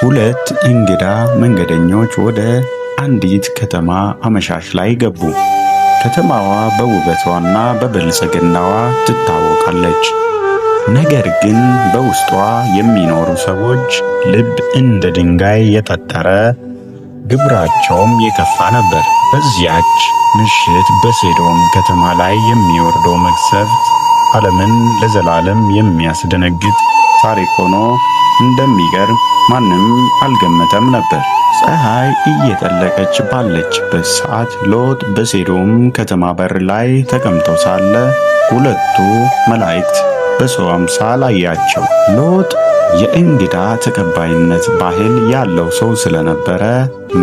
ሁለት እንግዳ መንገደኞች ወደ አንዲት ከተማ አመሻሽ ላይ ገቡ። ከተማዋ በውበቷና በብልጽግናዋ ትታወቃለች። ነገር ግን በውስጧ የሚኖሩ ሰዎች ልብ እንደ ድንጋይ የጠጠረ፣ ግብራቸውም የከፋ ነበር። በዚያች ምሽት በሴዶም ከተማ ላይ የሚወርደው መቅሰፍት ዓለምን ለዘላለም የሚያስደነግጥ ታሪክ ሆኖ እንደሚቀር ማንም አልገመተም ነበር። ፀሐይ እየጠለቀች ባለችበት ሰዓት ሎጥ በሴዶም ከተማ በር ላይ ተቀምጦ ሳለ ሁለቱ መላእክት በሰው አምሳል አያቸው። ሎጥ የእንግዳ ተቀባይነት ባህል ያለው ሰው ስለነበረ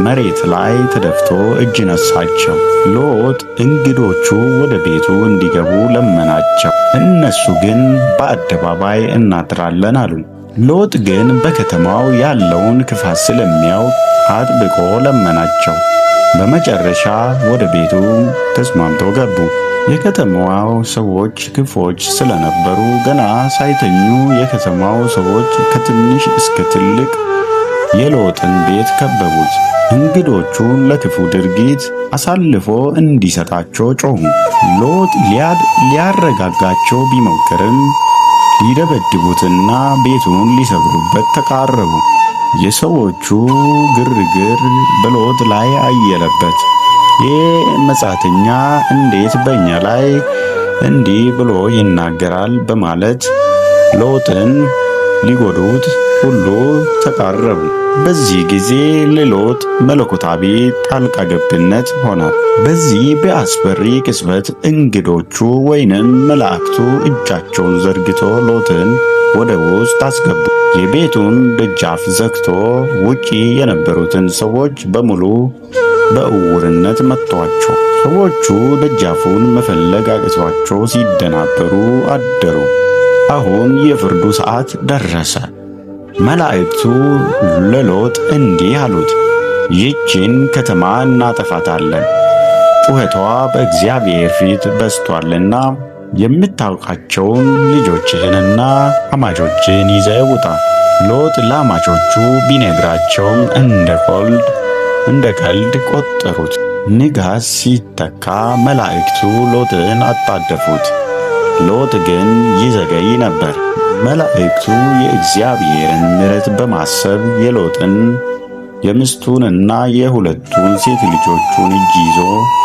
መሬት ላይ ተደፍቶ እጅ ነሳቸው። ሎጥ እንግዶቹ ወደ ቤቱ እንዲገቡ ለመናቸው። እነሱ ግን በአደባባይ እናድራለን አሉ። ሎጥ ግን በከተማው ያለውን ክፋት ስለሚያውቅ አጥብቆ ለመናቸው። በመጨረሻ ወደ ቤቱ ተስማምቶ ገቡ። የከተማው ሰዎች ክፎች ስለነበሩ ገና ሳይተኙ የከተማው ሰዎች ከትንሽ እስከ ትልቅ የሎጥን ቤት ከበቡት። እንግዶቹን ለክፉ ድርጊት አሳልፎ እንዲሰጣቸው ጮኹ። ሎጥ ሊያረጋጋቸው ቢሞክርም ሊደበድቡትና ቤቱን ሊሰብሩበት ተቃረቡ። የሰዎቹ ግርግር በሎጥ ላይ አየለበት። ይህ መጻተኛ እንዴት በእኛ ላይ እንዲህ ብሎ ይናገራል በማለት ሎጥን ሊጎዱት ሁሉ ተቃረቡ። በዚህ ጊዜ ለሎጥ መለኮታዊ ጣልቃ ገብነት ሆነ። በዚህ በአስፈሪ ቅጽበት እንግዶቹ ወይንም መላእክቱ እጃቸውን ዘርግቶ ሎጥን ወደ ውስጥ አስገቡ። የቤቱን ደጃፍ ዘግቶ ውጪ የነበሩትን ሰዎች በሙሉ በእውርነት መቷቸው። ሰዎቹ ደጃፉን መፈለግ አቅቷቸው ሲደናበሩ አደሩ። አሁን የፍርዱ ሰዓት ደረሰ። መላእክቱ ለሎጥ እንዲህ አሉት፣ ይህችን ከተማ እናጠፋታለን፣ ጩኸቷ በእግዚአብሔር ፊት በዝቷልና የምታውቃቸውን ልጆችህንና አማቾችህን ይዘህ ውጣ። ሎጥ ለአማቾቹ ቢነግራቸውም እንደ ቀልድ ቆጠሩት። ንጋት ሲተካ መላእክቱ ሎጥን አጣደፉት። ሎጥ ግን ይዘገይ ነበር። መላእክቱ የእግዚአብሔርን ምሕረት በማሰብ የሎጥን የሚስቱንና የሁለቱን ሴት ልጆቹን እጅ ይዞ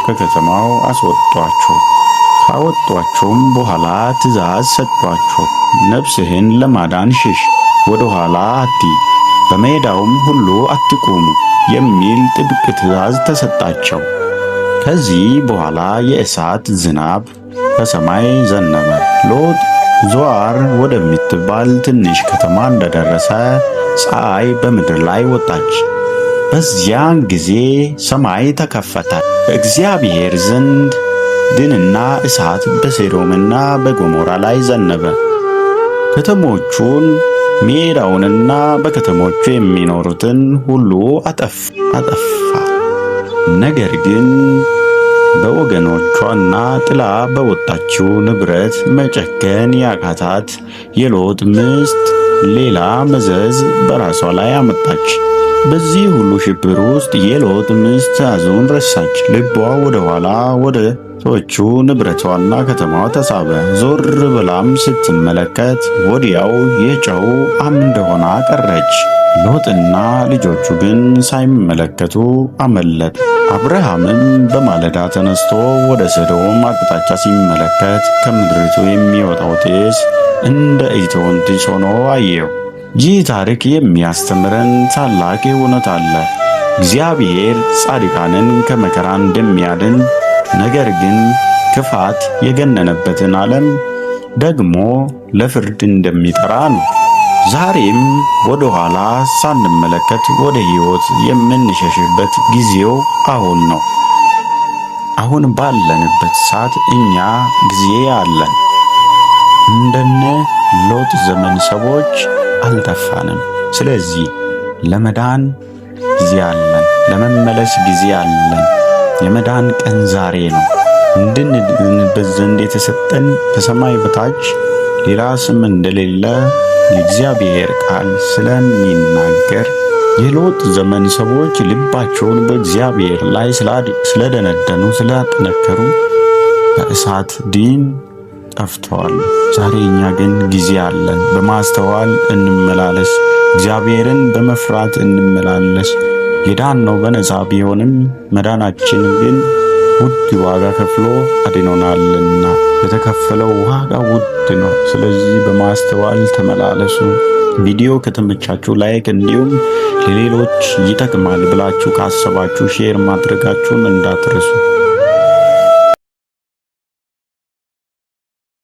ከከተማው አስወጧቸው። ካወጧቸውም በኋላ ትእዛዝ ሰጧቸው። ነፍስህን ለማዳን ሽሽ፣ ወደ ኋላ አትይ፣ በሜዳውም ሁሉ አትቁሙ የሚል ጥብቅ ትእዛዝ ተሰጣቸው። ከዚህ በኋላ የእሳት ዝናብ ከሰማይ ዘነበ። ሎጥ ዞዓር ወደምትባል ትንሽ ከተማ እንደደረሰ ፀሐይ በምድር ላይ ወጣች። በዚያን ጊዜ ሰማይ ተከፈተ። ከእግዚአብሔር ዘንድ ድንና እሳት በሴዶምና በገሞራ ላይ ዘነበ። ከተሞቹን፣ ሜዳውንና በከተሞቹ የሚኖሩትን ሁሉ አጠፋ። ነገር ግን በወገኖቿና ጥላ በወጣችው ንብረት መጨከን ያቃታት የሎጥ ሚስት ሌላ መዘዝ በራሷ ላይ አመጣች። በዚህ ሁሉ ሽብር ውስጥ የሎጥ ሚስት ትእዛዙን ረሳች። ልቧ ወደ ኋላ ወደ ሰዎቹ፣ ንብረቷና ከተማዋ ተሳበ። ዞር ብላም ስትመለከት ወዲያው የጨው አምድ ሆና ቀረች። ሎጥና ልጆቹ ግን ሳይመለከቱ አመለጡ። አብርሃምም በማለዳ ተነስቶ ወደ ሰዶም አቅጣጫ ሲመለከት ከምድሪቱ የሚወጣው ጢስ እንደ እቶን ጢስ ሆኖ አየው። ይህ ታሪክ የሚያስተምረን ታላቅ እውነት አለ። እግዚአብሔር ጻድቃንን ከመከራ እንደሚያድን፣ ነገር ግን ክፋት የገነነበትን ዓለም ደግሞ ለፍርድ እንደሚጠራ ነው። ዛሬም ወደ ኋላ ሳንመለከት ወደ ሕይወት የምንሸሽበት ጊዜው አሁን ነው። አሁን ባለንበት ሰዓት እኛ ጊዜ አለን። እንደነ ሎጥ ዘመን ሰዎች አልጠፋንም። ስለዚህ ለመዳን ጊዜ አለን፣ ለመመለስ ጊዜ አለን። የመዳን ቀን ዛሬ ነው። እንድንድንበት ዘንድ የተሰጠን ከሰማይ በታች ሌላ ስም እንደሌለ የእግዚአብሔር ቃል ስለሚናገር የሎጥ ዘመን ሰዎች ልባቸውን በእግዚአብሔር ላይ ስለደነደኑ ስላጠነከሩ በእሳት ዲን ጠፍተዋል። ዛሬ እኛ ግን ጊዜ አለን። በማስተዋል እንመላለስ፣ እግዚአብሔርን በመፍራት እንመላለስ። የዳነው በነፃ ቢሆንም መዳናችን ግን ውድ ዋጋ ከፍሎ አድኖናልና የተከፈለው ዋጋ ውድ ነው። ስለዚህ በማስተዋል ተመላለሱ። ቪዲዮ ከተመቻችሁ ላይክ፣ እንዲሁም ለሌሎች ይጠቅማል ብላችሁ ካሰባችሁ ሼር ማድረጋችሁን እንዳትረሱ።